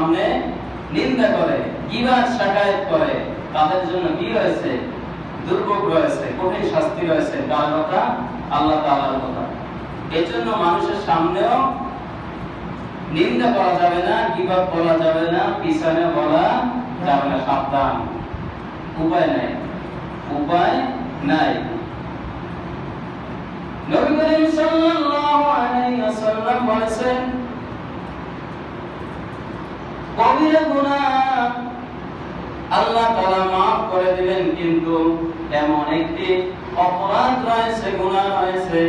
সামনে নিন্দা করে, গীবত শাকায়াত করে, তাদের জন্য কি রয়েছে? দুর্ভোগ রয়েছে, কঠিন শাস্তি রয়েছে। কার কথা? আল্লাহ তাআলার কথা। এজন্য মানুষের সামনেও নিন্দা করা যাবে না, গীবত বলা যাবে না, পিছনে বলা যাবে না। সাবধান, উপায় নাই, উপায় নাই। নবী করিম সাল্লাল্লাহু আলাইহি ওয়াসাল্লাম বলেছেন, কবিরা গুনাহ আল্লাহ তাআলা maaf করে দিবেন, কিন্তু এমন একটি অপরাধ রয়েছে, গুনাহ রয়েছে,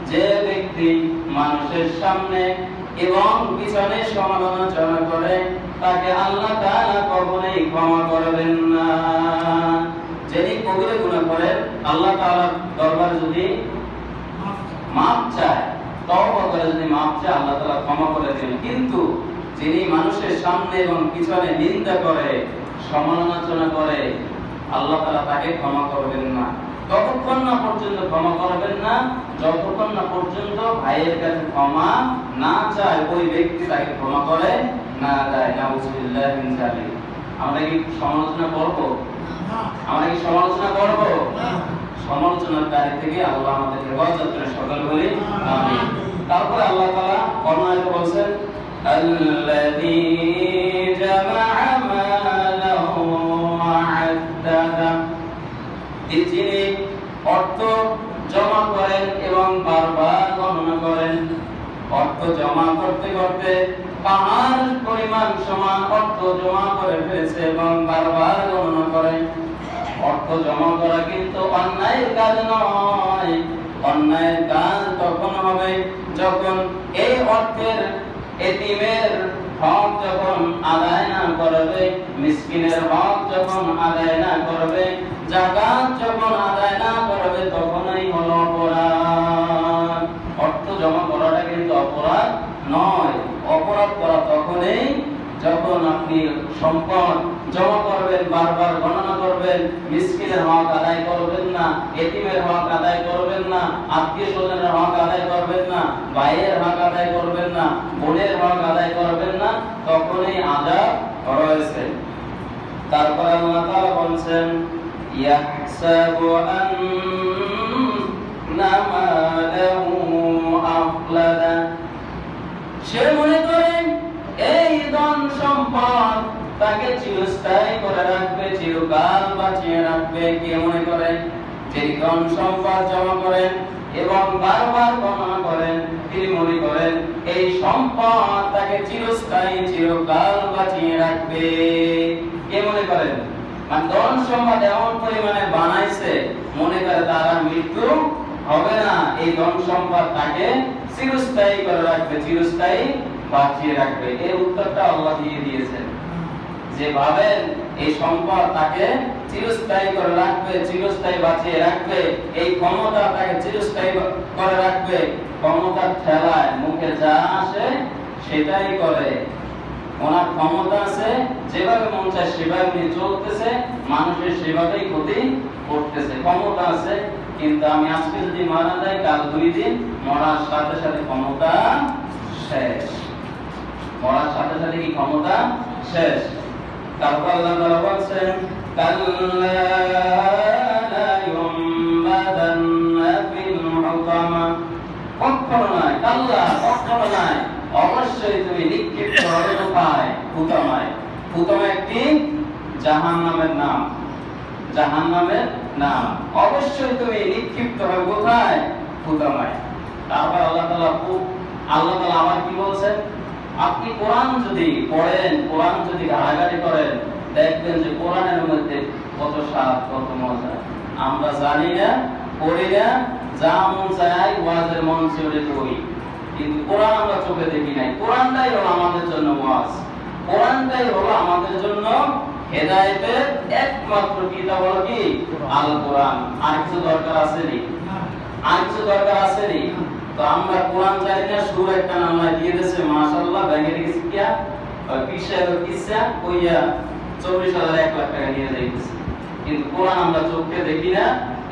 যে ব্যক্তি মানুষের সামনে এবং পিছনে সমালোচনা করে, তাকে আল্লাহ তাআলা কখনোই ক্ষমা করবেন না। যিনি কবিরা গুনাহ করে আল্লাহ তাআলার দরবারে যদি মাপ চায়, তওবা করে যদি মাপ চায়, আল্লাহ তাআলা ক্ষমা করে দেন। কিন্তু যিনি মানুষের সামনে এবং পিছনে নিন্দা করে, সমালোচনা করে, আল্লাহ তাআলা তাকে ক্ষমা করবেন না। ততক্ষণ না পর্যন্ত ক্ষমা করবেন না যতক্ষণ না পর্যন্ত ভাইয়ের কাছে ক্ষমা না চায়, ওই ব্যক্তি তাকে ক্ষমা করে না দেয়। নাউযুবিল্লাহি মিন যালিক। আমরা কি সমালোচনা করব? আমরা কি সমালোচনা করব? সমালোচনাকারী থেকে আল্লাহ আমাদেরকে হেফাজত করে, সকল বলি আমিন। তারপরে আল্লাহ তাআলা অন্যায় বলেছেন, আল্লাযী জামাআ মালাহু ওয়া আদ্দাদা, যিনি অর্থ জমা করেন এবং বারবার গণনা করেন। অর্থ জমা করতে করতে পাহাড় পরিমাণ সমান অর্থ জমা করে ফেলেছে এবং বারবার গণনা করেন। অর্থ জমা করা কিন্তু অন্যায়ের কাজ নয়। অন্যায়ের কাজ তখন হবে যখন এই অর্থের এতিমের হক যখন আদায় না করবে, মিসকিনের হক যখন আদায় না করবে, যাকাত যখন আদায় না করবে, তখনই হলো অপরাধ। অর্থ জমা করাটা কিন্তু অপরাধ নয়। অপরাধ করা তখনই যখন আপনি সম্পদ জমা করবেন, বারবার গণনা করবেন, মিসকিনের হক আদায় করবেন না, এতিমের হক আদায় করবেন না, আত্মীয় স্বজনের হক আদায় করবেন না, ভাইয়ের হক আদায় করবেন না, বোনের হক আদায় করবেন না, তখনই আযাব রয়েছে। তারপর আল্লাহ তাআলা বলেন, ইয়াহসাবু আন্না মালাহু আখলাদা, সে মনে করে এই ধন সম্পদ তাকে চিরস্থায়ী করে রাখবে, চিরকাল বাঁচিয়ে রাখবে। কে মনে করে? যে ধন সম্পদ জমা করেন এবং বারবার গণনা করেন, তিনি মনে করেন এই সম্পদ তাকে চিরস্থায়ী, চিরকাল বাঁচিয়ে রাখবে। কে মনে করেন? মানে ধন সম্পদ এমন পরিমাণে বানাইছে, মনে করে তার মৃত্যু হবে না, এই ধন সম্পদ তাকে চিরস্থায়ী করে রাখবে, চিরস্থায়ী বাঁচিয়ে রাখবে। এই উত্তরটা আল্লাহ দিয়ে দিয়েছেন। যে ভাবেন এই সম্পদ তাকে চিরস্থায়ী করে রাখবে, চিরস্থায়ী বাঁচিয়ে রাখবে, এই ক্ষমতা তাকে চিরস্থায়ী করে রাখবে, ক্ষমতার ঠেলায় মুখে যা আসে সেটাই করে। ওনার ক্ষমতা আছে, যেভাবে মন চায় সেভাবে উনি চলতেছে, মানুষের সেভাবেই ক্ষতি করতেছে। ক্ষমতা আছে, কিন্তু আমি আজকে যদি মারা যাই, কাল 2 দিন মরার সাথে সাথে ক্ষমতা শেষ। মরার সাথে সাথে কি ক্ষমতা শেষ? তারপর আল্লাহ তাআলা বলেন, কাল্লা লা ইউমবাদান্না ফিল হুতামা, কখনো নয়, কাল্লা কখনো নয়, অবশ্যই তুমি নিক্ষিপ্ত হবে কোথায়? হুতামায়। হুতামা একটি জাহান্নামের নাম, জাহান্নামের নাম। অবশ্যই তুমি নিক্ষিপ্ত হবে কোথায়? হুতামায়। তারপর আল্লাহ তাআলা আবার কি বলছেন? আপনি কোরআন যদি পড়েন, কোরআন যদি ঘাটাঘাটি করেন, দেখবেন যে কোরআনের মধ্যে কত স্বাদ, কত মজা। আমরা জানি না, পড়ি না, যা মন চায় ওয়াজের মঞ্চে উঠে পড়ি, কিন্তু কোরআন আমরা চোখে দেখি নাই। কোরআনটাই হলো আমাদের জন্য ওয়াজ, কোরআনটাই হলো আমাদের জন্য হেদায়েতের একমাত্র কিতাব। হলো কি? আল কোরআন। আর কিছু দরকার আছে নি? আর কিছু দরকার আছে নি? তো আমরা কোরআন জানি না, সূরা একটা নাম দিয়ে দিয়েছে, মাশাআল্লাহ, ব্যাংকে রেখেছি কিয়া ওই পিসার কিসা কইয়া 24,000 1 লাখ টাকা নিয়ে যাইতেছে, কিন্তু কোরআন আমরা চোখে দেখি না,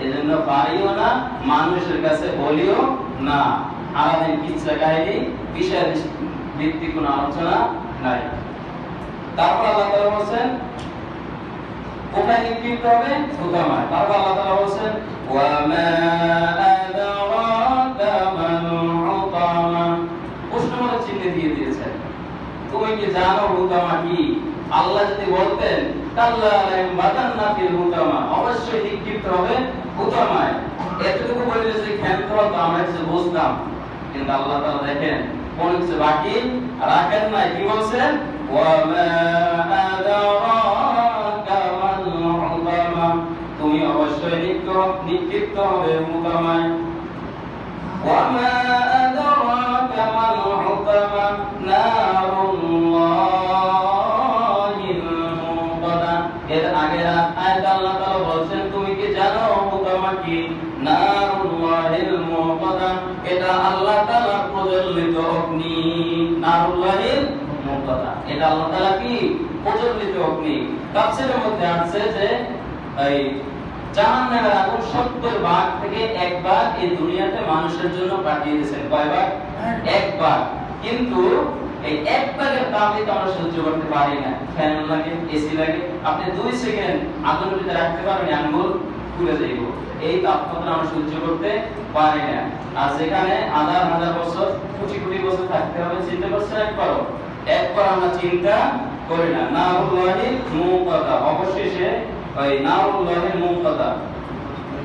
এজন্য পারিও না, মানুষের কাছে বলিও না। সারাদিন কিচ্ছা কাহিনী, বিষয় ভিত্তিক কোনো আলোচনা নাই। কোথায় নিক্ষিপ্ত হবে? হুতামায়। তারপর আল্লাহ তাআলা বলেন ওয়া মা আদরাকা মাল হুতামা, প্রশ্নবোধক চিহ্ন দিয়ে দিয়েছেন। তুমি কি জানো হুতামা কি? আল্লাহ যদি বলতেন কাল্লা লায়ামবাদান্না ফিল হুতামা, অবশ্যই নিক্ষিপ্ত হবে হুতামায়, এতটুকু বলে যে ক্ষান্ত হতো আমরা কিছু বুঝতাম। কিন্তু আল্লাহ তাআলা দেখেন কোন কিছু বাকি রাখেন নাই। কি বলছেন? ওয়া মা আদরাকা মাল হুতামা, তুমি অবশ্যই নিক্ষিপ্ত হবে হুতামায়। ওয়া মা আদরাকা মাল হুতামা নারুল্লাহিল মুকাদা। এর আগের আয়াতে আল্লাহ তাআলা বলেন তুমি কি জানো হুতামা কি? নারুল্লাহিল মুকাদা, এটা আল্লাহ তাআলার প্রজ্বলিত অগ্নি। নারুল্লাহিল মুকাদা, এটা আল্লাহ তাআলা কি? প্রজ্বলিত অগ্নি। তাফসীরের মধ্যে আছে যে এই জাহান্নামের আগুন 70 ভাগ থেকে 1 ভাগ এই দুনিয়াতে মানুষের জন্য পাঠিয়ে দিয়েছেন। কয় ভাগ? 1 ভাগ। কিন্তু এই 1 ভাগের তাপই তো আমরা সহ্য করতে পারি না। ফ্যান লাগে, এসি লাগে, আপনি 2 সেকেন্ড আগুনের ভিতরে রাখতে পারবেন, আঙ্গুল পুড়ে যাইব। এই তাপমাত্রা আমরা সহ্য করতে পারি না। আর যেখানে হাজার হাজার বছর, কোটি কোটি বছর থাকতে হবে, চিন্তা করছেন একবার আমরা চিন্তা করি না। নারুল্লাহিল মুকাদা, অবশেষে ওই নারুল্লাহিল মুকাদা।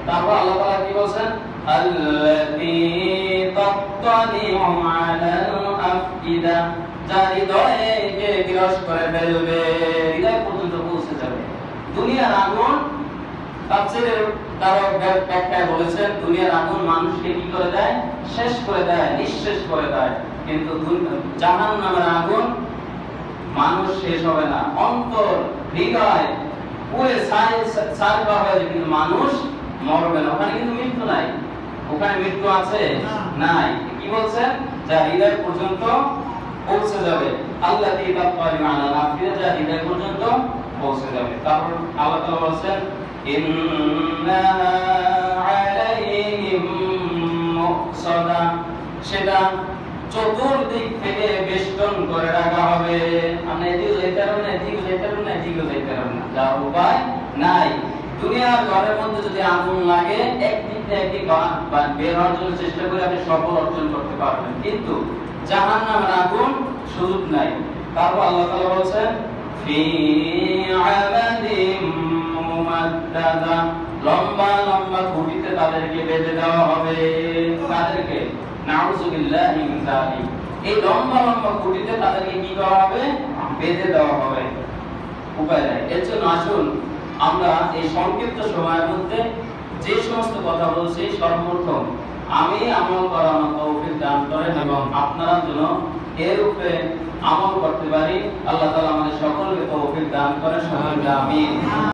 তারপর আল্লাহ তাআলা কি বলেন? আল্লাতী তাত্তালিউ আলাল আফইদা, যা হৃদয়কে বিরস করে ফেলবে, হৃদয় পর্যন্ত পৌঁছে যাবে। দুনিয়ার আগুন, তাফসীরের কারক ব্যাখ্যায় বলেছেন দুনিয়ার আগুন মানুষকে কি করে দেয়? শেষ করে দেয়, নিঃশেষ করে দেয়। কিন্তু জাহান্নামের আগুন মানুষ শেষ হবে না, অন্তর হৃদয় পুরো ছাই হয়ে যাবে, কিন্তু মানুষ মরবে না। ওখানে কিন্তু মৃত্যু নাই। ওখানে মৃত্যু আছে? নাই। কি বলছেন? যা হৃদয় পর্যন্ত পৌঁছে যাবে। আল্লাতী তাত্তালিউ আলাল আফইদা, যা হৃদয় পর্যন্ত পৌঁছে যাবে। তারপর আল্লাহ তাআলা বলেন ইন্না আলাইহিম মুকসাদা, সেটা চতুর্দিক থেকে বেষ্টন করে রাখা হবে। আপনি এদিকে যেতে পারবেন না, এদিকে যেতে পারবেন না, এদিকে যেতে পারবেন না, যার উপায় নাই। দুনিয়ার ঘরের মধ্যে যদি আগুন লাগে, একদিক থেকে একদিক বের হওয়ার জন্য চেষ্টা করে আপনি সফল অর্জন করতে পারবেন, কিন্তু জাহান্নামের আগুন সুযোগ নাই। তারপর আল্লাহ তাআলা বলেন ফি আমাদিম মুমাদ্দাদা, লম্বা লম্বা খুঁটিতে তাদেরকে বেঁধে দেওয়া হবে। তাদেরকে নাউযুবিল্লাহি মিন যালিক, এই লম্বা লম্বা খুঁটিতে তাদেরকে কি করা হবে? বেঁধে দেওয়া হবে। উপায় নাই। এর জন্য আসুন আমরা এই সংক্ষিপ্ত সময়ের মধ্যে যে সমস্ত কথা বলছি, সর্বপ্রথম আমি আমল করার তৌফিক দান করেন এবং আপনারা যেন এর উপরে আমল করতে পারি। আল্লাহ তাআলা আমাদের সকলকে তৌফিক দান করেন। সকলকে আমিন।